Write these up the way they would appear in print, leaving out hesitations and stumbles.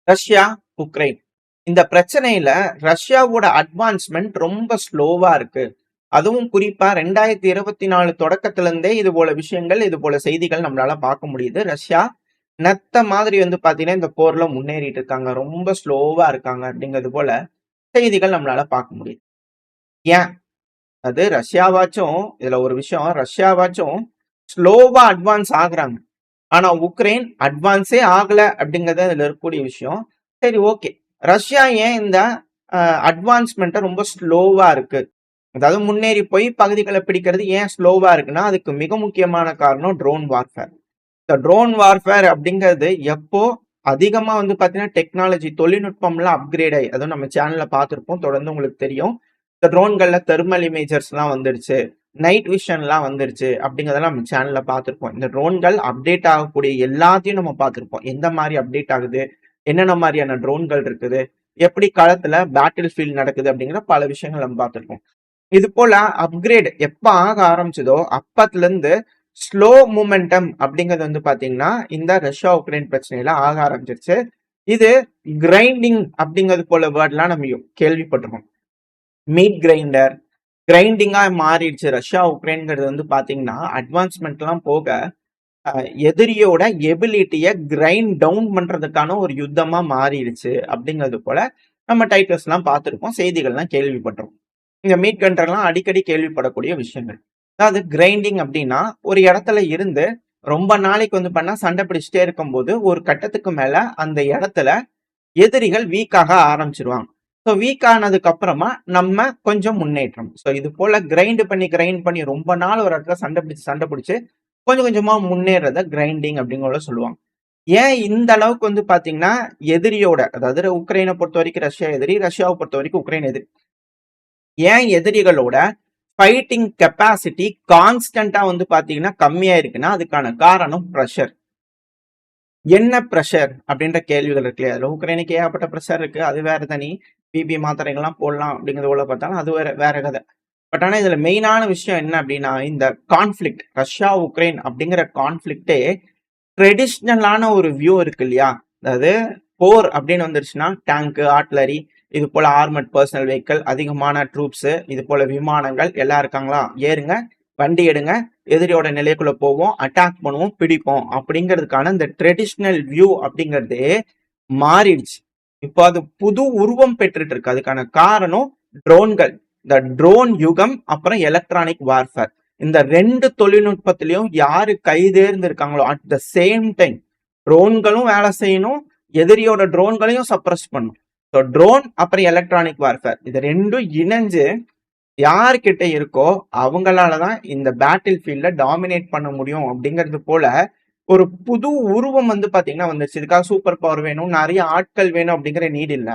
Russia, Ukraine. இந்த பிரச்சனையில ரஷ்யாவோட அட்வான்ஸ்மென்ட் ரொம்ப ஸ்லோவா இருக்கு. அதுவும் குறிப்பா 2024 தொடக்கத்துல இருந்தே இது போல விஷயங்கள், இது போல செய்திகள் நம்மளால பார்க்க முடியுது. ரஷ்யா நத்த மாதிரி பாத்தீங்கன்னா, இந்த போர்ல முன்னேறிட்டு இருக்காங்க. ரொம்ப ஸ்லோவா இருக்காங்க அப்படிங்கிறது போல செய்திகள் நம்மளால பார்க்க முடியுது. ஏன்? அது ரஷ்யாவாச்சும் இதுல ஒரு விஷயம், ரஷ்யாவாச்சும் ஸ்லோவா அட்வான்ஸ் ஆகுறாங்க. ஆனா உக்ரைன் அட்வான்ஸே ஆகல அப்படிங்கறது அதுல இருக்கக்கூடிய விஷயம். சரி, ஓகே. ரஷ்யா ஏன் இந்த அட்வான்ஸ்மெண்ட்டை ரொம்ப ஸ்லோவா இருக்கு, அதாவது முன்னேறி போய் பகுதிகளை பிடிக்கிறது ஏன் ஸ்லோவா இருக்குன்னா, அதுக்கு மிக முக்கியமான காரணம் ட்ரோன் வார்ஃபேர். இந்த ட்ரோன் வார்ஃபேர் அப்படிங்கிறது எப்போ அதிகமா பாத்தீங்கன்னா டெக்னாலஜி தொழில்நுட்பம்லாம் அப்கிரேட் ஆகி, அதுவும் நம்ம சேனல்ல பார்த்துருப்போம், தொடர்ந்து உங்களுக்கு தெரியும். இந்த ட்ரோன்கள்ல தெர்மல் இமேஜர்ஸ் எல்லாம் வந்துருச்சு, நைட் விஷன்லாம் வந்துருச்சு அப்படிங்கிறதெல்லாம் நம்ம சேனல்ல பார்த்துருப்போம். இந்த ட்ரோன்கள் அப்டேட் ஆகக்கூடிய எல்லாத்தையும் நம்ம பார்த்துருப்போம். எந்த மாதிரி அப்டேட் ஆகுது, என்னென்ன மாதிரியான ட்ரோன்கள் இருக்குது, எப்படி களத்துல பேட்டில் ஃபீல்ட் நடக்குது அப்படிங்கிற பல விஷயங்கள் நம்ம பார்த்துருப்போம். இது போல அப்கிரேட் எப்ப ஆக ஆரம்பிச்சதோ அப்பத்துல இருந்து ஸ்லோ மூமெண்டம் அப்படிங்கிறது பாத்தீங்கன்னா இந்த ரஷ்யா உக்ரைன் பிரச்சனையில ஆக ஆரம்பிச்சிருச்சு. இது கிரைண்டிங் அப்படிங்கிறது போல வேர்ட்லாம் நம்ம கேள்விப்பட்டிருக்கோம். மீட் கிரைண்டர் கிரைண்டிங்கா மாறிடுச்சு. ரஷ்யா உக்ரைன்ங்கிறது பாத்தீங்கன்னா அட்வான்ஸ்மெண்ட் எல்லாம் போக எதிரியோட எபிலிட்டியை கிரைண்ட் டவுன் பண்றதுக்கான ஒரு யுத்தமா மாறிடுச்சு அப்படிங்கிறது போல நம்ம டைட்டில்ஸ் எல்லாம் பார்த்திருப்போம், செய்திகள்லாம் கேள்விப்பட்டிருக்கோம். இந்த மீட் கண்ட்ரெல்லாம் அடிக்கடி கேள்விப்படக்கூடிய விஷயங்கள். அதாவது கிரைண்டிங் அப்படின்னா ஒரு இடத்துல இருந்து ரொம்ப நாளைக்கு பண்ணா சண்டை பிடிச்சிட்டே இருக்கும்போது ஒரு கட்டத்துக்கு மேல அந்த இடத்துல எதிரிகள் வீக்காக ஆரம்பிச்சிருவாங்க. ஸோ வீக் ஆனதுக்கு அப்புறமா நம்ம கொஞ்சம் முன்னேற்றம். ஸோ இது போல கிரைண்ட் பண்ணி ரொம்ப நாள் ஒரு இடத்துல சண்டை பிடிச்சு கொஞ்சம் கொஞ்சமா முன்னேறத கிரைண்டிங் அப்படிங்கிற சொல்லுவாங்க. ஏன் இந்த அளவுக்கு பாத்தீங்கன்னா எதிரியோட, அதாவது உக்ரைனை பொறுத்த வரைக்கும் ரஷ்யா எதிரி, ரஷ்யாவை பொறுத்த வரைக்கும் உக்ரைன் எதிரி. ஏன் எதிரிகளோட ஃபைட்டிங் கெப்பாசிட்டி கான்ஸ்டன்டா பாத்தீங்கன்னா கம்மியா இருக்குன்னா அதுக்கான காரணம் ப்ரெஷர். என்ன ப்ரெஷர் அப்படின்ற கேள்விகள் இருக்கு இல்லையா? உக்ரைனுக்கு ஏகப்பட்ட ப்ரெஷர் இருக்கு, அது வேற தனி. பிபி மாத்திரைகள்லாம் போடலாம் அப்படிங்கிறது உள்ள பார்த்தாலும் அது வேற கதை. பட் ஆனா இதுல மெயினான விஷயம் என்ன அப்படின்னா, இந்த கான்ஃபிளிக்ட் ரஷ்யா உக்ரைன் அப்படிங்கிற கான்ஃபிளிக்டே ட்ரெடிஷ்னலான ஒரு வியூ இருக்கு இல்லையா? அதாவது போர் அப்படின்னு வந்துருச்சுன்னா டேங்க், ஆர்ட்லரி, இது போல ஆர்மட் பர்சனல் வெஹிக்கிள், அதிகமான ட்ரூப்ஸ், இது போல விமானங்கள் எல்லாம் இருக்காங்களா, ஏறுங்க, வண்டி எடுங்க, எதிரியோட நிலைக்குள்ள போவோம், அட்டாக் பண்ணுவோம், பிடிப்போம் அப்படிங்கிறதுக்கான இந்த ட்ரெடிஷ்னல் வியூ அப்படிங்கிறது மாறிடுச்சு. இப்போ அது புது உருவம் பெற்றுட்டு இருக்கு. அதுக்கான காரணம் ட்ரோன்கள். இந்த ட்ரோன் யுகம், அப்புறம் எலக்ட்ரானிக் வார்ஃபேர். இந்த ரெண்டு தொழில்நுட்பத்திலையும் யாரு கைதேர்ந்து இருக்காங்களோ அட் த சேம் டைம் ட்ரோன்களும் வேலை செய்யணும், எதிரியோட ட்ரோன்களையும் சப்ரஸ் பண்ணும். ஸோ ட்ரோன் அப்புறம் எலக்ட்ரானிக் வார்ஃபேர் இது ரெண்டும் இணைஞ்சு யார்கிட்ட இருக்கோ அவங்களாலதான் இந்த பேட்டில் ஃபீல்ட்ல டாமினேட் பண்ண முடியும் அப்படிங்கிறது போல ஒரு புது உருவம் பாத்தீங்கன்னா வந்துருச்சு. இதுக்காக சூப்பர் பவர் வேணும், நிறைய ஆட்கள் வேணும் அப்படிங்கிற நீட் இல்ல.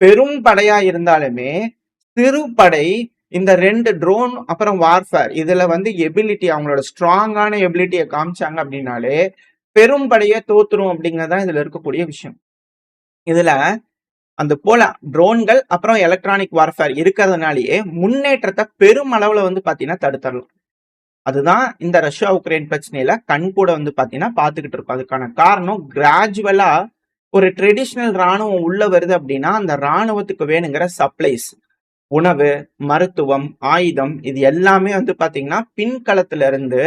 பெரும் படையா இருந்தாலுமே சிறு படை இந்த ரெண்டு ட்ரோன் அப்புறம் வார்ஃபேர் இதுல எபிலிட்டி, அவங்களோட ஸ்ட்ராங்கான எபிலிட்டியை காமிச்சாங்க அப்படின்னாலே பெரும் படையை தோத்துரும் அப்படிங்கறதான் இதுல இருக்கக்கூடிய விஷயம். இதுல அந்த போல ட்ரோன்கள் அப்புறம் எலக்ட்ரானிக் வார்ஃபேர் இருக்கிறதுனாலேயே முன்னேற்றத்தை பெரும் அளவுல பாத்தீங்கன்னா தடுத்துடலாம். அதுதான் இந்த ரஷ்யா உக்ரைன் பிரச்சனையில கண் கூட பாத்தீங்கன்னா பாத்துக்கிட்டு இருக்கோம். அதுக்கான காரணம் கிராஜுவலா ஒரு ட்ரெடிஷ்னல் ராணுவம் உள்ள வருது அப்படின்னா அந்த ராணுவத்துக்கு வேணுங்கிற சப்ளைஸ், உணவு, மருத்துவம், ஆயுதம், இது எல்லாமே பாத்தீங்கன்னா பின்களத்துல இருந்து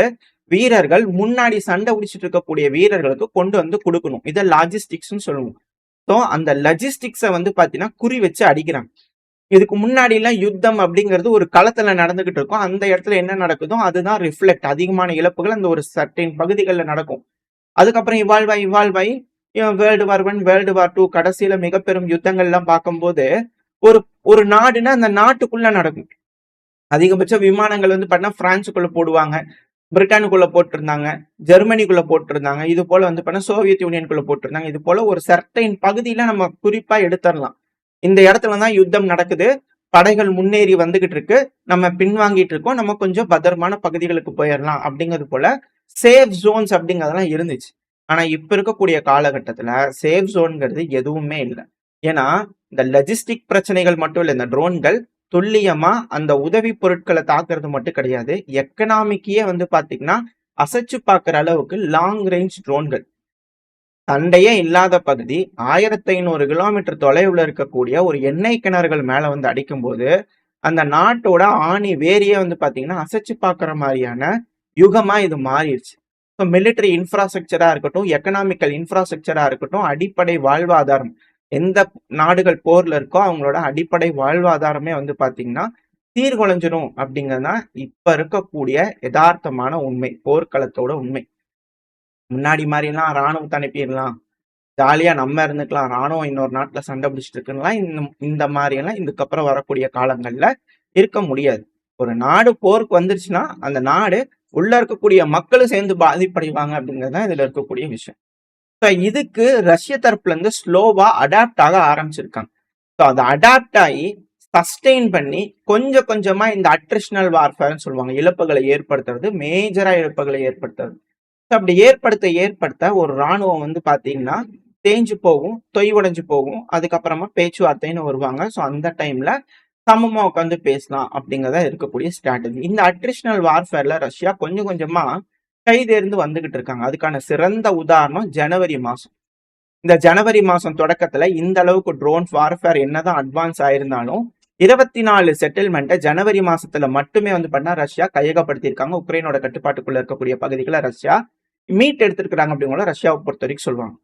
வீரர்கள் முன்னாடி சண்டை பிடிச்சிட்டு இருக்கக்கூடிய வீரர்களுக்கு கொண்டு கொடுக்கணும். இதை லாஜிஸ்டிக்ஸ் சொல்லுவோம். ஸோ அந்த லஜிஸ்டிக்ஸை பாத்தீங்கன்னா குறி வச்சு அடிக்கிறாங்க. இதுக்கு முன்னாடி எல்லாம் யுத்தம் அப்படிங்கிறது ஒரு களத்துல நடந்துகிட்டு இருக்கும். அந்த இடத்துல என்ன நடக்குதோ அதுதான் ரிஃப்ளெக்ட். அதிகமான இழப்புகள் அந்த ஒரு சர்டைன் பகுதிகளில் நடக்கும். அதுக்கப்புறம் இவால்வ் ஆகி வேர்ல்டு வார் 1, வேர்ல்டு வார் 2, கடைசியில மிக பெரும் யுத்தங்கள் எல்லாம் பார்க்கும்போது ஒரு ஒரு நாடுன்னா அந்த நாட்டுக்குள்ள நடக்கும். அதிகபட்ச விமானங்கள் பார்த்தீங்கன்னா பிரான்ஸுக்குள்ள போடுவாங்க, பிரிட்டனுக்குள்ள போட்டிருந்தாங்க, ஜெர்மனிக்குள்ள போட்டிருந்தாங்க, இது போல சோவியத் யூனியனுக்குள்ள போட்டிருந்தாங்க. இது போல ஒரு சர்டைன் பகுதியில நம்ம குறிப்பா எடுத்துடலாம். இந்த இடத்துலதான் யுத்தம் நடக்குது, படைகள் முன்னேறி வந்துகிட்டு இருக்கு, நம்ம பின்வாங்கிட்டு இருக்கோம், நம்ம கொஞ்சம் பத்திரமான பகுதிகளுக்கு போயிடலாம் அப்படிங்கிறது போல சேஃப் ஜோன்ஸ் அப்படிங்கறதெல்லாம் இருந்துச்சு. ஆனா இப்ப இருக்கக்கூடிய காலகட்டத்துல சேஃப் ஜோன்ங்கிறது எதுவுமே இல்லை. ஏன்னா இந்த லஜிஸ்டிக் பிரச்சனைகள் மட்டும் இல்லை, இந்த ட்ரோன்கள் துல்லியமா அந்த உதவி பொருட்களை தாக்குறது மட்டும் கிடையாது, எக்கனாமிக்கையே பாத்தீங்கன்னா அசைச்சு பார்க்குற அளவுக்கு லாங் ரேஞ்ச் ட்ரோன்கள். சண்டையே இல்லாத பகுதி 1500 கிலோமீட்டர் தொலைவுல இருக்கக்கூடிய ஒரு எண்ணெய் கிணறுகள் மேல வந்து அடிக்கும்போது, அந்த நாட்டோட ஆணி வேரையே வந்து பார்த்தீங்கன்னா, அசைச்சு பார்க்குற மாரியான யுகமா இது மாறிருச்சு. ஸோ மிலிட்டரி இன்ஃப்ராஸ்ட்ரக்சரா இருக்கட்டும், எக்கனாமிக்கல் இன்ஃப்ராஸ்ட்ரக்சரா இருக்கட்டும், அடிப்படை வாழ்வாதாரம். எந்த நாடுகள் போர்ல இருக்கோ, அவங்களோட அடிப்படை வாழ்வாதாரமே வந்து பார்த்தீங்கன்னா, சீர்குலைஞ்சிரும் அப்படிங்கிறது தான் இப்ப இருக்கக்கூடிய எதார்த்தமான உண்மை. போர்க்களத்தோட உண்மை. முன்னாடி மாரிலாம் ராணுவத்த அனுப்பிறலாம். ஜாலியா நம்ம இருந்துக்கலாம். ராணுவம் இன்னொரு நாட்டுல சண்டை பிடிச்சிட்டு இருக்குன்னுலாம் இந்த மாரியெல்லாம் இதுக்கப்புறம் வரக்கூடிய காலங்கள்ல இருக்க முடியாது. ஒரு நாடு போருக்கு வந்துருச்சுன்னா, அந்த நாடு உள்ள இருக்கக்கூடிய மக்களும் சேர்ந்து பாதிப்படைவாங்க அப்படிங்கிறது தான் இதுல இருக்கக்கூடிய விஷயம். ஸோ இதுக்கு ரஷ்ய தரப்புல இருந்து ஸ்லோவா அடாப்ட் ஆக ஆரம்பிச்சிருக்காங்க. ஸோ அதை அடாப்ட் ஆகி சஸ்டெயின் பண்ணி கொஞ்சம் கொஞ்சமா இந்த அட்ரிஷனல் வார்ஃபேர்னு சொல்லுவாங்க. இழப்புகளை ஏற்படுத்துறது, மேஜரா இழப்புகளை ஏற்படுத்துறது. அப்படி ஏற்படுத்த ஒரு ராணுவம் வந்து பாத்தீங்கன்னா தேஞ்சு போகும், தொய்வடைஞ்சு போகும். அதுக்கப்புறமா பேச்சுவார்த்தைன்னு வருவாங்க. ஸோ அந்த டைம்ல சமமா உட்காந்து பேசலாம் அப்படிங்கிறதா இருக்கக்கூடிய ஸ்ட்ராட்டஜி. இந்த அட்ரிஷனல் வார்ஃபேர்ல ரஷ்யா கொஞ்சம் கொஞ்சமா கைதேர்ந்து வந்துகிட்டு இருக்காங்க. அதுக்கான சிறந்த உதாரணம் ஜனவரி மாசம். இந்த ஜனவரி மாசம் தொடக்கத்துல இந்த அளவுக்கு ட்ரோன் வார்ஃபேர் என்னதான் அட்வான்ஸ் ஆயிருந்தாலும் 24 செட்டில்மெண்ட்டை ஜனவரி மாசத்துல மட்டுமே வந்து பண்ணா ரஷ்யா கையகப்படுத்தியிருக்காங்க. உக்ரைனோட கட்டுப்பாட்டுக்குள்ள இருக்கக்கூடிய பகுதிகளை ரஷ்யா மீட் எடுத்திருக்கிறாங்க அப்படிங்கிற ரஷ்யாவை பொறுத்த வரைக்கும் சொல்லுவாங்க.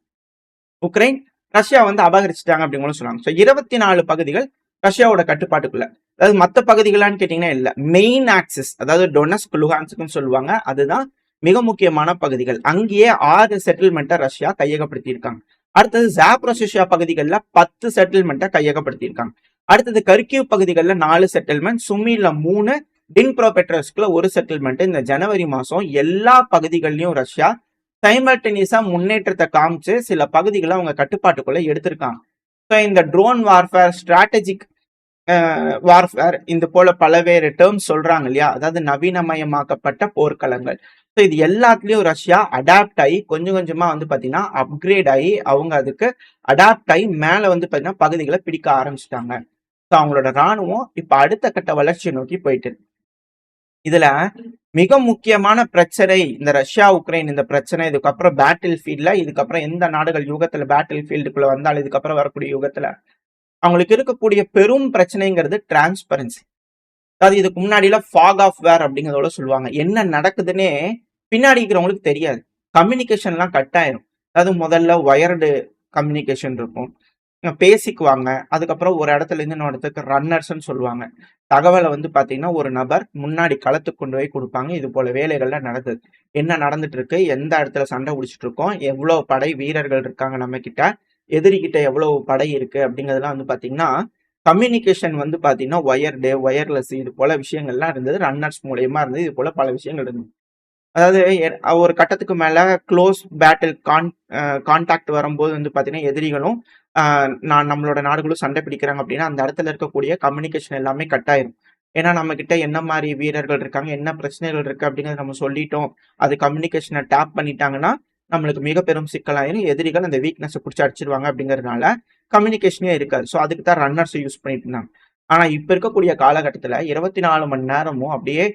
உக்ரைன் ரஷ்யா வந்து அபகரிச்சிட்டாங்க அப்படிங்களும் சொல்லுவாங்க. ஸோ 24 பகுதிகள் ரஷ்யாவோட கட்டுப்பாட்டுக்குள்ள. அதாவது மற்ற பகுதிகளான்னு கேட்டீங்கன்னா இல்ல, மெயின் ஆக்சிஸ், அதாவது டொனஸ்க் லுஹான்ஸ்க்னு சொல்லுவாங்க. அதுதான் மிக முக்கியமான பகுதிகள். அங்கேயே 6 செட்டில்மெண்ட்டை ரஷ்யா கையகப்படுத்தி இருக்காங்க. அடுத்தது ஜாப்ரோசியா பகுதிகளில் 10 செட்டில்மெண்ட்டை கையகப்படுத்தியிருக்காங்க. அடுத்தது கர்கிவ் பகுதிகளில் 4 செட்டில்மெண்ட், சுமில 3, டின்ப்ரோபெட்ரோஸ்க்ல 1 செட்டில்மெண்ட். இந்த ஜனவரி மாசம் எல்லா பகுதிகள்லயும் ரஷ்யா சைமல்டேனியஸா முன்னேற்றத்தை காமிச்சு சில பகுதிகளை அவங்க கட்டுப்பாட்டுக்குள்ள எடுத்திருக்காங்க. ஸோ இந்த ட்ரோன் வார்ஃபேர், ஸ்ட்ராட்டஜிக் வார்ஃபேர், இந்த போல பலவேறு டேர்ம்ஸ் சொல்றாங்க இல்லையா, அதாவது நவீனமயமாக்கப்பட்ட போர்க்களங்கள். ஸோ இது எல்லாத்துலயும் ரஷ்யா அடாப்ட் ஆகி கொஞ்சம் கொஞ்சமா வந்து பாத்தீங்கன்னா அப்கிரேட் ஆகி அவங்க அதுக்கு அடாப்ட் ஆகி மேல வந்து பாத்தீங்கன்னா பகுதிகளை பிடிக்க ஆரம்பிச்சிட்டாங்க. ஸோ அவங்களோட ராணுவம் இப்ப அடுத்த கட்ட வளர்ச்சியை நோக்கி போயிட்டு. இதுல மிக முக்கியமான பிரச்சனை இந்த ரஷ்யா உக்ரைன் இந்த பிரச்சனை. இதுக்கப்புறம் பேட்டில் ஃபீல்ட்ல, இதுக்கப்புறம் எந்த நாடுகள் யுகத்துல பேட்டில் ஃபீல்டுக்குள்ள வந்தாலும் இதுக்கப்புறம் வரக்கூடிய யுகத்துல அவங்களுக்கு இருக்கக்கூடிய பெரும் பிரச்சனைங்கிறது டிரான்ஸ்பரன்சி. அதாவது இதுக்கு முன்னாடியில ஃபாக் ஆஃப் வேர் அப்படிங்கிறதோட சொல்லுவாங்க. என்ன நடக்குதுன்னே பின்னாடி இருக்கிறவங்களுக்கு தெரியாது. கம்யூனிகேஷன்லாம் கட் ஆயிரும். அதாவது முதல்ல ஒயர்டு கம்யூனிகேஷன் இருக்கும், பேசிக்குவாங்க. அதுக்கப்புறம் ஒரு இடத்துல இருந்து இன்னொரு இடத்துக்கு ரன்னர்ஸ்ன்னு சொல்லுவாங்க. தகவலை வந்து பாத்தீங்கன்னா ஒரு நபர் முன்னாடி களத்துக்கு கொண்டு போய் கொடுப்பாங்க. இது போல வேலைகள்லாம் நடக்குது. என்ன நடந்துட்டு இருக்கு, எந்த இடத்துல சண்டை பிடிச்சிட்டு இருக்கோம், எவ்வளவு படை வீரர்கள் இருக்காங்க நம்ம கிட்ட, எதிரிகிட்ட எவ்வளவு படை இருக்கு அப்படிங்கிறதுலாம் வந்து பாத்தீங்கன்னா கம்யூனிகேஷன் வந்து பாத்தீங்கன்னா ஒயர்டு, ஒயர்லெஸ், இது போல விஷயங்கள்லாம் இருந்தது. ரன்னர்ஸ் மூலியமா இருந்தது. இது போல பல விஷயங்கள் இருந்தது. அதாவது ஒரு கட்டத்துக்கு மேல க்ளோஸ் பேட்டில் கான்டாக்ட் வரும்போது வந்து பாத்தீங்கன்னா எதிரிகளும் நம்மளோட நாடுகளும் சண்டை பிடிக்கிறாங்க அப்படின்னா அந்த இடத்துல இருக்கக்கூடிய கம்யூனிகேஷன் எல்லாமே கட் ஆயிரும். ஏன்னா நம்ம கிட்ட என்ன மாதிரி வீரர்கள் இருக்காங்க, என்ன பிரச்சனைகள் இருக்கு அப்படிங்கறத நம்ம சொல்லிட்டோம், அது கம்யூனிகேஷனை டேப் பண்ணிட்டாங்கன்னா நம்மளுக்கு மிக பெரும் சிக்கலாயிரும். எதிரிகள் அந்த வீக்னஸை பிடிச்சி அடிச்சிருவாங்க அப்படிங்கறதுனால கம்யூனிகேஷனே இருக்காது. ஸோ அதுக்கு தான் ரன்னர்ஸ் யூஸ் பண்ணிட்டு இருந்தாங்க. ஆனா இப்ப இருக்கக்கூடிய காலகட்டத்துல 24 மணி நேரமும் அப்படியே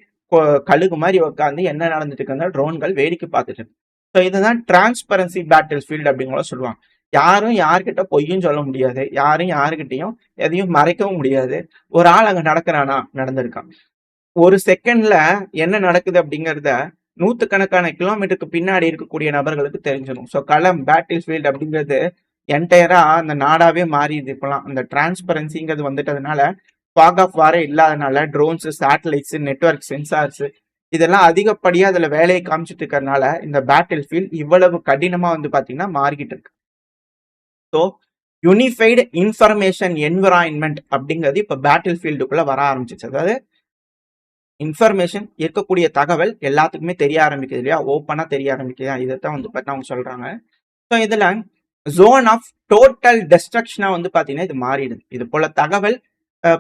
கழுகு மாதிரி உட்காந்து என்ன நடந்துட்டு இருக்குன்னா ட்ரோன்கள் வேடிக்கை பார்த்துட்டு இருக்கு. ஸோ இதுதான் டிரான்ஸ்பரன்சி பேட்டில் ஃபீல்டு அப்படிங்கிற சொல்லுவாங்க. யாரும் யார்கிட்ட பொய்யும் சொல்ல முடியாது, யாரும் யாருக்கிட்டையும் எதையும் மறைக்கவும் முடியாது. ஒரு ஆள் அங்க நடக்கிறானா, நடந்திருக்கான். ஒரு செகண்ட்ல என்ன நடக்குது அப்படிங்கிறத நூத்துக்கணக்கான கிலோமீட்டருக்கு பின்னாடி இருக்கக்கூடிய நபர்களுக்கு தெரிஞ்சிடும். ஸோ களம், பேட்டில் ஃபீல்டு அப்படிங்கிறது என்டையரா அந்த நாடாவே மாறிடுது இப்பெல்லாம். அந்த டிரான்ஸ்பரன்சிங்கிறது வந்துட்டதுனால, ஃபாக் ஆஃப் வாரே இல்லாதனால ட்ரோன்ஸ், சேட்டலைட்ஸ், நெட்வொர்க், சென்சார்ஸ் இதெல்லாம் அதிகப்படியா அதுல வேலையை காமிச்சிட்டு இருக்கிறதுனால இந்த பேட்டில் ஃபீல்ட் இவ்வளவு கடினமா வந்து பாத்தீங்கன்னா மாறிக்கிட்டு இருக்கு. ஸோ யூனிஃபைடு இன்ஃபர்மேஷன் என்விரான்மெண்ட் அப்படிங்கிறது இப்ப பேட்டில் ஃபீல்டுக்குள்ள வர ஆரம்பிச்சிச்சு. அதாவது இன்ஃபர்மேஷன், இருக்கக்கூடிய தகவல் எல்லாத்துக்குமே தெரிய ஆரம்பிக்குது இல்லையா, ஓப்பனா தெரிய ஆரம்பிக்குது. இதைத்தான் வந்து பார்த்தா அவங்க சொல்றாங்க. ஸோ இதுல ஜோன் ஆஃப் டோட்டல் டெஸ்ட்ரக்ஷனா வந்து பாத்தீங்கன்னா இது மாறிடுது. இது போல தகவல்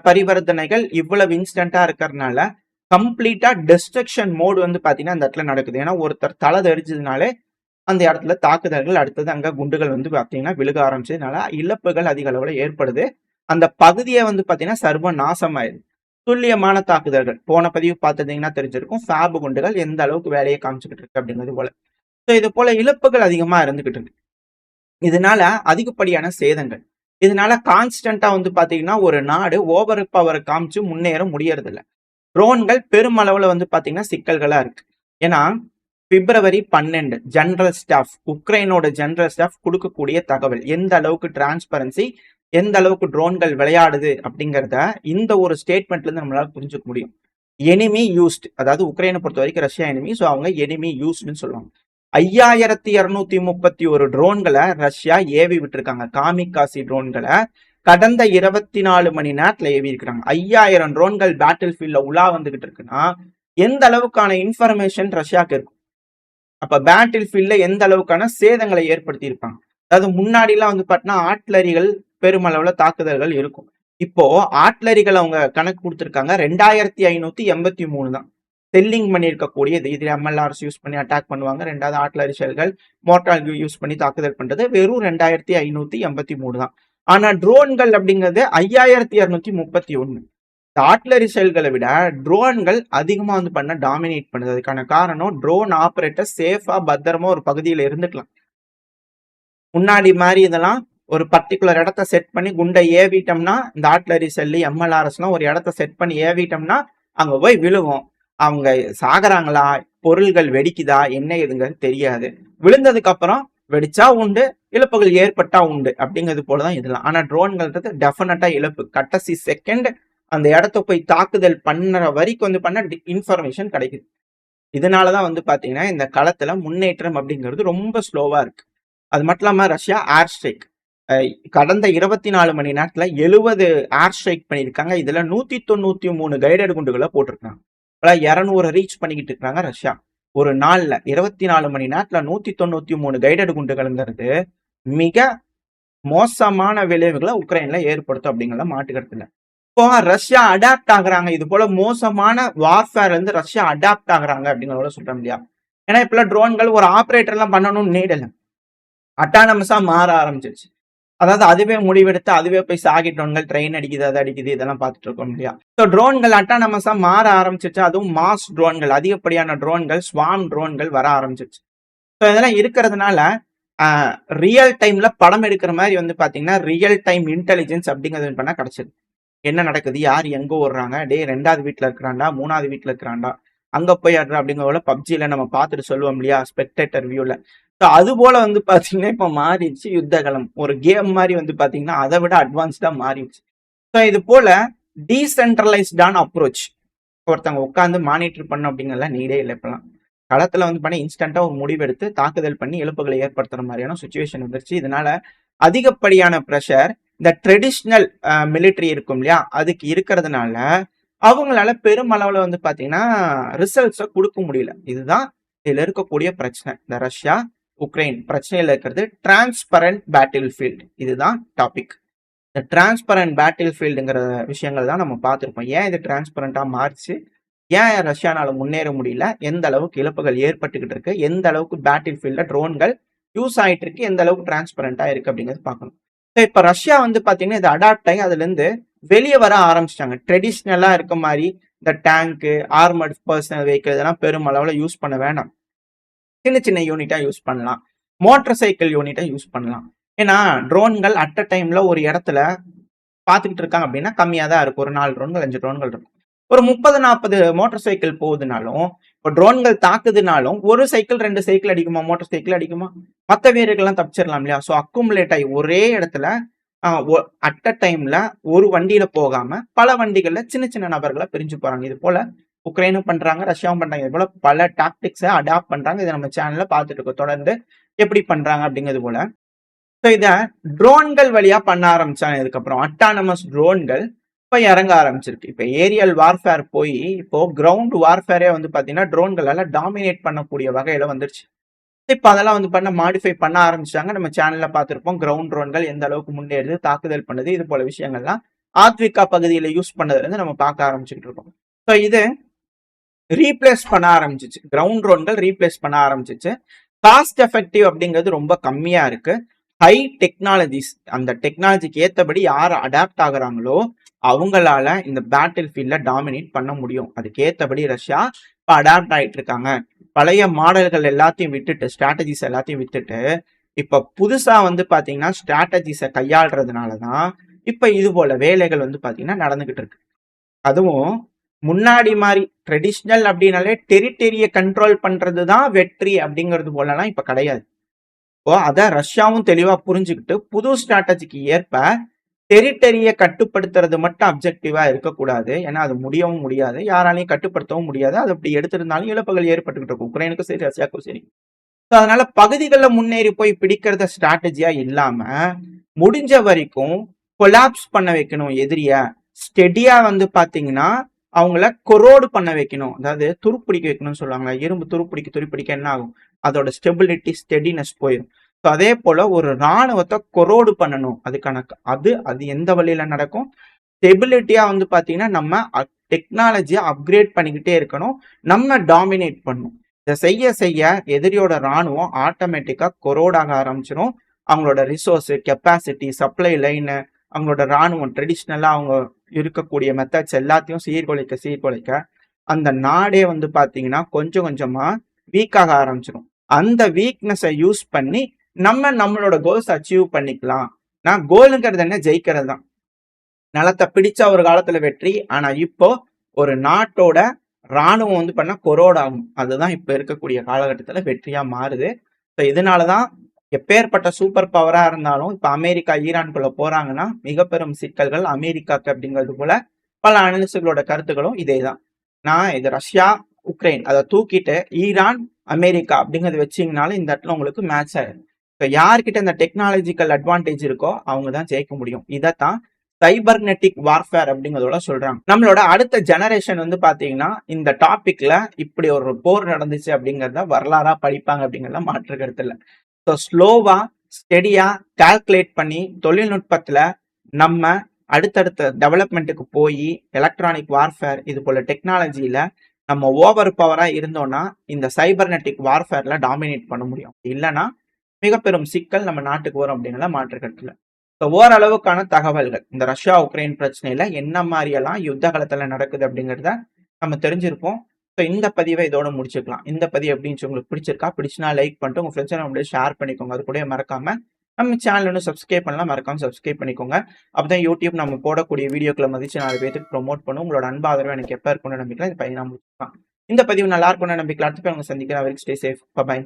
பரிவர்த்தனைகள் இவ்வளவு இன்ஸ்டன்டா இருக்கிறதுனால கம்ப்ளீட்டா டெஸ்ட்ரக்ஷன் மோடு வந்து பாத்தீங்கன்னா அந்த இடத்துல நடக்குது. ஏன்னா ஒருத்தர் தலை தெரிஞ்சதுனாலே அந்த இடத்துல தாக்குதல்கள், அடுத்தது அங்க குண்டுகள் வந்து பாத்தீங்கன்னா விழுக ஆரம்பிச்சதுனால இழப்புகள் அதிக அளவுல ஏற்படுது. அந்த பகுதியை வந்து பாத்தீங்கன்னா சர்வ நாசமாயிருது. துல்லியமான தாக்குதல்கள் போன பதிவு பார்த்துட்டீங்கன்னா தெரிஞ்சிருக்கும். ஃபேப் குண்டுகள் எந்த அளவுக்கு வேலையை காமிச்சுக்கிட்டு இருக்கு அப்படிங்கிறது போல. ஸோ இது போல இழப்புகள் அதிகமா இருந்துகிட்டு இருக்கு. இதனால அதிகப்படியான சேதங்கள். இதனால கான்ஸ்டன்டா வந்து பாத்தீங்கன்னா ஒரு நாடு ஓவர் பவர் காமிச்சு முன்னேற முடியறது இல்ல. ட்ரோன்கள் பெருமளவுல வந்து பாத்தீங்கன்னா சிக்கல்களா இருக்கு. ஏன்னா பிப்ரவரி 12 ஜெனரல் ஸ்டாஃப் உக்ரைனோட ஜெனரல் ஸ்டாஃப் கொடுக்கக்கூடிய தகவல் எந்த அளவுக்கு டிரான்ஸ்பரன்சி, எந்த அளவுக்கு ட்ரோன்கள் விளையாடுது அப்படிங்கிறத இந்த ஒரு ஸ்டேட்மெண்ட்ல இருந்து நம்மளால புரிஞ்சுக்க முடியும். எனிமி யூஸ்ட், அதாவது உக்ரைனை பொறுத்த வரைக்கும் ரஷ்யா எனிமி, ஸோ அவங்க எனிமி யூஸ்ட்னு சொல்லுவாங்க. 5231 ட்ரோன்களை ரஷ்யா ஏவி விட்டுருக்காங்க. காமிகாசி ட்ரோன்களை கடந்த 24 மணி நேரத்துல ஏவி இருக்கிறாங்க. 5000 ட்ரோன்கள் பேட்டில் ஃபீல்ட்ல உலா வந்துகிட்டு இருக்குன்னா எந்த அளவுக்கான இன்ஃபர்மேஷன் ரஷ்யாவுக்கு இருக்கும். அப்ப பேட்டில் ஃபீல்ட்ல எந்த அளவுக்கான சேதங்களை ஏற்படுத்தி இருப்பாங்க. அதாவது முன்னாடி எல்லாம் வந்து பாத்தீங்கன்னா ஆட்லரிகள் பெருமளவுல தாக்குதல்கள் இருக்கும். இப்போ ஆட்லரிகள் அவங்க கணக்கு கொடுத்திருக்காங்க 2583 தான் செல்லிங் பண்ணியிருக்கக்கூடியது. இது எம்எல்ஆர்ஸ் யூஸ் பண்ணி அட்டாக் பண்ணுவாங்க. ரெண்டாவது ஆட்லரி ஷெல்கள் மோட்டார் யூஸ் பண்ணி தாக்குதல் பண்றது வெறும் 2583 தான். ஆனா ட்ரோன்கள் அப்படிங்கிறது 5231. ஆட்லரி ஷெல்களை விட ட்ரோன்கள் அதிகமா வந்து பண்ண டாமினேட் பண்ணுது. அதுக்கான காரணம் ட்ரோன் ஆபரேட்டர் சேஃபா பத்திரமா ஒரு பகுதியில இருந்துக்கலாம். முன்னாடி மாதிரி இதெல்லாம் ஒரு பர்டிகுலர் இடத்த செட் பண்ணி குண்டை ஏவிட்டோம்னா இந்த ஆட்லரி செல்லு எம்எல்ஆர்எஸ் எல்லாம் ஒரு இடத்த செட் பண்ணி ஏவிட்டோம்னா அங்க போய் விழுவும். அவங்க சாகுறாங்களா, பொருள்கள் வெடிக்குதா, என்ன ஏதுங்கிறது தெரியாது. விழுந்ததுக்கு அப்புறம் வெடிச்சா உண்டு, இழப்புகள் ஏற்பட்டா உண்டு அப்படிங்கிறது போலதான் இதெல்லாம். ஆனா ட்ரோன்கள்ன்றது டெஃபினட்டா இழப்பு. கடைசி செகண்ட் அந்த இடத்த போய் தாக்குதல் பண்ணுற வரைக்கும் வந்து பண்ண இன்ஃபர்மேஷன் கிடைக்குது. இதனாலதான் வந்து பாத்தீங்கன்னா இந்த களத்துல முன்னேற்றம் அப்படிங்கிறது ரொம்ப ஸ்லோவா இருக்கு. அது மட்டும் இல்லாம ரஷ்யா ஏர் ஸ்ட்ரைக் கடந்த 24 மணி நேரத்துல 70 ஏர் ஸ்ட்ரைக் பண்ணியிருக்காங்க. இதுல 193 கைடட் குண்டுகளை போட்டிருக்காங்க. 200 ரீச் பண்ணிக்கிட்டு இருக்காங்க ரஷ்யா. ஒரு நாள்ல 24 மணி நேரத்துல 193 கைடட் குண்டுகள்ங்கிறது மிக மோசமான விளைவுகளை உக்ரைன்ல ஏற்படுத்தும் அப்படிங்கிறத மாட்டுக்கிறது இல்லை. இப்போ ரஷ்யா அடாப்ட் ஆகுறாங்க. இது போல மோசமான வார்ஃபேர்ல இருந்து ரஷ்யா அடாப்ட் ஆகுறாங்க அப்படிங்கிறத சொல்ல முடியாது. ஏன்னா இப்பெல்லாம் ட்ரோன்கள் ஒரு ஆப்ரேட்டர் எல்லாம் பண்ணணும்னு நீடல, அட்டானமஸா மாற ஆரம்பிச்சிருச்சு. அதாவது அதுவே முடிவெடுத்து அதுவே போய் சாகி ட்ரோன்கள் ட்ரெயின் அடிக்குது, அது அடிக்குது, இதெல்லாம் பார்த்துட்டு இருக்கோம் இல்லையா? ஸோ ட்ரோன்கள் அட்டானமஸா மாற ஆரம்பிச்சிருச்சு. அதுவும் மாஸ் ட்ரோன்கள், அதிகப்படியான ட்ரோன்கள், ஸ்வாம் ட்ரோன்கள் வர ஆரம்பிச்சிருச்சு. ஸோ இதெல்லாம் இருக்கிறதுனால ரியல் டைம்ல படம் எடுக்கிற மாதிரி வந்து பாத்தீங்கன்னா ரியல் டைம் இன்டெலிஜென்ஸ் அப்படிங்கிறது பண்ணா கிடைச்சது. என்ன நடக்குது, யார் எங்க ஓடுறாங்க, டே 2வது வீட்டுல இருக்கிறாண்டா, 3வது வீட்டுல இருக்கிறாண்டா, அங்க போய் ஆடுறா அப்படிங்கிற பப்ஜில நம்ம பார்த்துட்டு சொல்லுவோம் இல்லையா, ஸ்பெக்டேட்டர் வியூல. ஸோ அது போல வந்து பாத்தீங்கன்னா இப்ப மாறிடுச்சு யுத்தகலம். ஒரு கேம் மாதிரி வந்து பாத்தீங்கன்னா அதை விட அட்வான்ஸ்டா மாறிடுச்சு. ஸோ இது போல டீசென்ட்ரலைஸ்டான அப்ரோச் ஒருத்தவங்க உட்காந்து மானிட்டர் பண்ணும் அப்படிங்கிறத நீடே இல்லை. இப்பெல்லாம் களத்துல வந்து பண்ணி இன்ஸ்டன்டா ஒரு முடிவெடுத்து தாக்குதல் பண்ணி இழப்புகளை ஏற்படுத்துற மாதிரியான சுச்சுவேஷன் வந்துருச்சு. இதனால அதிகப்படியான ப்ரெஷர் இந்த ட்ரெடிஷ்னல் மிலிட்ரி இருக்கும் இல்லையா, அதுக்கு இருக்கிறதுனால அவங்களால பெருமளவுல வந்து பாத்தீங்கன்னா ரிசல்ட்ஸை கொடுக்க முடியல. இதுதான் இதுல இருக்கக்கூடிய பிரச்சனை. இந்த ரஷ்யா உக்ரைன் பிரச்சனையில இருக்கிறது டிரான்ஸ்பரண்ட் பேட்டில் ஃபீல்டு. இதுதான் டாபிக். இந்த டிரான்ஸ்பரண்ட் பேட்டில் ஃபீல்டுங்கிற விஷயங்கள் தான் நம்ம பார்த்துருப்போம். ஏன் இது டிரான்ஸ்பரண்டா மாறிச்சு, ஏன் ரஷ்யானால முன்னேற முடியல, எந்த அளவுக்கு இழப்புகள் ஏற்பட்டுக்கிட்டு இருக்கு, எந்த அளவுக்கு பேட்டில் ஃபீல்ட்ல ட்ரோன்கள் யூஸ் ஆயிட்டு இருக்கு, எந்த அளவுக்கு டிரான்ஸ்பரண்டா இருக்கு அப்படிங்கிறது பார்க்கணும். இப்ப ரஷ்யா வந்து பாத்தீங்கன்னா இது அடாப்ட் ஆகி அதுல இருந்து வெளியே வர ஆரம்பிச்சிட்டாங்க. ட்ரெடிஷ்னலா இருக்க மாதிரி இந்த டேங்க், ஆர்மர்ட் பர்சனல் வெஹிக்கிள் இதெல்லாம் பெருமளவுல யூஸ் பண்ண வேண்டாம். சின்ன சின்ன யூனிட்டா யூஸ் பண்ணலாம், மோட்டார் சைக்கிள் யூனிட்டா யூஸ் பண்ணலாம். ஏன்னா ட்ரோன்கள் அட் அ டைம்ல ஒரு இடத்துல பாத்துக்கிட்டு இருக்காங்க அப்படின்னா கம்மியா தான் இருக்கும். ஒரு 4 ட்ரோன்கள் 5 ட்ரோன்கள் இருக்கும். ஒரு 30-40 மோட்டார் சைக்கிள் போகுதுனாலும், இப்போ ட்ரோன்கள் தாக்குதுனாலும் ஒரு சைக்கிள் 2 சைக்கிள் அடிக்குமா, மோட்டார் சைக்கிள் அடிக்குமா, மற்ற வீரர்கள்லாம் தப்பிச்சிடலாம் இல்லையா? ஸோ அக்குமுலேட் ஆகி ஒரே இடத்துல அட் அ டைம்ல ஒரு வண்டியில போகாம பல வண்டிகள்ல சின்ன சின்ன நபர்களை பிரிஞ்சு போறாங்க. இது போல உக்ரைனும் பண்றாங்க, ரஷ்யாவும் பண்றாங்க. இது போல பல டாக்டிக்ஸை அடாப்ட் பண்றாங்க. இதை நம்ம சேனல்ல பார்த்துட்டு இருக்கோம் தொடர்ந்து எப்படி பண்றாங்க அப்படிங்கிறது போல. ஸோ இதை ட்ரோன்கள் வழியா பண்ண ஆரம்பிச்சாங்க. இதுக்கப்புறம் அட்டானமஸ் ட்ரோன்கள் இப்ப இறங்க ஆரம்பிச்சிருக்கு. இப்ப ஏரியல் வார்ஃபேர் போய் இப்போ கிரவுண்ட் வார்ஃபேரே வந்து பாத்தீங்கன்னா ட்ரோன்களால டாமினேட் பண்ணக்கூடிய வகையில வந்துருச்சு. இப்ப அதெல்லாம் வந்து பண்ண மாடிஃபை பண்ண ஆரம்பிச்சாங்க. நம்ம சேனல்ல பார்த்திருப்போம் கிரவுண்ட் ட்ரோன்கள் எந்த அளவுக்கு முன்னேறுது, தாக்குதல் பண்ணுது, இது போல விஷயங்கள்லாம் ஆத்விகா பகுதியில யூஸ் பண்ணதுல இருந்து நம்ம பார்க்க ஆரம்பிச்சுட்டு இருக்கோம். ஸோ இது ரீப்ளேஸ் பண்ண ஆரம்பிச்சிச்சு, கிரவுண்ட் ட்ரோன்கள் ரீப்ளேஸ் பண்ண ஆரம்பிச்சிச்சு. காஸ்ட் எஃபெக்டிவ் அப்படிங்கிறது ரொம்ப கம்மியா இருக்கு. ஹை டெக்னாலஜிஸ், அந்த டெக்னாலஜிக்கு ஏற்றபடி யார் அடாப்ட் ஆகுறாங்களோ அவங்களால இந்த பேட்டில் ஃபீல்ட்ல டாமினேட் பண்ண முடியும். அதுக்கு ஏற்றபடி ரஷ்யா இப்போ அடாப்ட் ஆகிட்டு இருக்காங்க. பழைய மாடல்கள் எல்லாத்தையும் விட்டுட்டு, ஸ்ட்ராட்டஜிஸ் எல்லாத்தையும் விட்டுட்டு இப்ப புதுசா வந்து பாத்தீங்கன்னா ஸ்ட்ராட்டஜிஸை கையாளுறதுனால தான் இப்ப இது போல வேலைகள் வந்து பாத்தீங்கன்னா நடந்துகிட்டு இருக்கு. அதுவும் முன்னாடி மாதிரி ட்ரெடிஷ்னல் அப்படின்னாலே டெரிட்டரியை கண்ட்ரோல் பண்றது தான் வெற்றி அப்படிங்கிறது போலலாம் இப்ப கிடையாது. இப்போ அத ரஷ்யாவும் தெளிவா புரிஞ்சுக்கிட்டு புது ஸ்ட்ராட்டஜிக்கு ஏற்ப டெரிட்டரியை கட்டுப்படுத்துறது மட்டும் அப்ஜெக்டிவா இருக்கக்கூடாது. ஏன்னா அது முடியவும் முடியாது, யாராலையும் கட்டுப்படுத்தவும் முடியாது. அது அப்படி எடுத்திருந்தாலும் இழப்புகள் ஏற்பட்டுக்கிட்டு இருக்கும், உக்ரைனுக்கும் சரி ரஷ்யாவுக்கும் சரி. அதனால பகுதிகளில் முன்னேறி போய் பிடிக்கிறத ஸ்ட்ராட்டஜியா இல்லாம முடிஞ்ச வரைக்கும் கொலாப்ஸ் பண்ண வைக்கணும் எதிரிய. ஸ்டெடியா வந்து பாத்தீங்கன்னா அவங்கள கொரோடு பண்ண வைக்கணும், அதாவது துருப்பிடிக்க வைக்கணும்னு சொல்லுவாங்க. இரும்பு துருப்பிடிக்க என்ன ஆகும், அதோட ஸ்டெபிலிட்டி ஸ்டெடினஸ் போயிடும். அதே போல ஒரு ராணுவத்தை கொரோடு பண்ணணும். அதுக்கான அது எந்த வழியில நடக்கும், ஸ்டெபிலிட்டியா வந்து பாத்தீங்கன்னா நம்ம டெக்னாலஜியை அப்கிரேட் பண்ணிக்கிட்டே இருக்கணும், நம்ம டாமினேட் பண்ணணும். இதை செய்ய செய்ய எதிரியோட ராணுவம் ஆட்டோமேட்டிக்கா கொரோடாக ஆரம்பிச்சிடும். அவங்களோட ரிசோர்ஸ் கெப்பாசிட்டி சப்ளை லைனு அவங்களோட ராணுவம் ட்ரெடிஷ்னலா அவங்க இருக்கக்கூடிய மெத்தட்ஸ் எல்லாத்தையும் சீர்குலைக்க அந்த நாடே வந்து பாத்தீங்கன்னா கொஞ்சம் கொஞ்சமா வீக்காக ஆரம்பிச்சிடும். அந்த வீக்னஸை யூஸ் பண்ணி நம்மளோட கோல்ஸ் அச்சீவ் பண்ணிக்கலாம். நான் கோலுங்கிறது என்ன, ஜெயிக்கிறது தான். நிலத்தை பிடிச்சா ஒரு காலத்துல வெற்றி, ஆனா இப்போ ஒரு நாட்டோட ராணுவம் வந்து பண்ணா கொரோடாகும். அதுதான் இப்ப இருக்கக்கூடிய காலகட்டத்துல வெற்றியா மாறுது. இதனாலதான் எப்பேற்பட்ட சூப்பர் பவரா இருந்தாலும் இப்ப அமெரிக்கா ஈரான்குள்ள போறாங்கன்னா மிக பெரும் சிக்கல்கள் அமெரிக்காக்கு அப்படிங்கிறது போல பல அனலிஸ்டுகளோட கருத்துக்களும் இதேதான். நான் இது ரஷ்யா உக்ரைன் அதை தூக்கிட்டு ஈரான் அமெரிக்கா அப்படிங்கறத வச்சீங்கனாலும் இந்த இடத்துல உங்களுக்கு மேட்ச் ஆயிடும். இப்ப யார்கிட்ட இந்த டெக்னாலஜிக்கல் அட்வான்டேஜ் இருக்கோ அவங்க தான் ஜெயிக்க முடியும். இதைத்தான் சைபர்நெட்டிக் வார்ஃபேர் அப்படிங்கிறதோட சொல்றாங்க. நம்மளோட அடுத்த ஜெனரேஷன் வந்து பாத்தீங்கன்னா இந்த டாபிக்ல இப்படி ஒரு போர் நடந்துச்சு அப்படிங்கறத வரலாறா படிப்பாங்க அப்படிங்கறத மாற்று கருத்து இல்லை. ஸோ ஸ்லோவா ஸ்டெடியா கால்குலேட் பண்ணி தொழில்நுட்பத்துல நம்ம அடுத்தடுத்த டெவலப்மெண்ட்டுக்கு போய் எலக்ட்ரானிக் வார்ஃபேர் இது போல டெக்னாலஜியில நம்ம ஓவர் பவரா இருந்தோம்னா இந்த சைபர்நெட்டிக் வார்ஃபேர்ல டாமினேட் பண்ண முடியும். இல்லைன்னா மிக பெரும் சிக்கல் நம்ம நாட்டுக்கு வரும் அப்படிங்கிற மாற்று கருத்துல. ஓரளவுக்கான தகவல்கள் இந்த ரஷ்யா உக்ரைன் பிரச்சனையில என்ன மாதிரியெல்லாம் யுத்த காலத்துல நடக்குது அப்படிங்கிறத நம்ம தெரிஞ்சிருப்போம். ஸோ இந்த பதிவை இதோட முடிச்சுக்கலாம். இந்த பதிவு எப்படின்னு உங்களுக்கு பிடிச்சிருந்தா லைக் பண்ணிட்டு உங்க ஃப்ரெண்ட்ஸ் ஷேர் பண்ணிக்கோங்க. அது கூட மறக்காம நம்ம சேனல் ஒன்று சப்ஸ்கிரைப் பண்ணலாம், மறக்காம சப்ஸ்கிரைப் பண்ணிக்கோங்க. அப்பதான் யூடியூப் நம்ம போடக்கூடிய வீடியோக்களை மதிச்சு 4 பேருக்கு ப்ரொமோட் பண்ணும். உங்களோட அன்பு ஆதரவு எனக்கு எப்ப இருக்கும்னு நம்பிக்கலாம். இந்த பதிவு நான் முடிச்சுக்கலாம். இந்த பதிவு நல்லா இருக்கும்னு நம்பிக்கலாம். அடுத்த பேர் உங்க சந்திக்கிறேன். Stay safe. பை.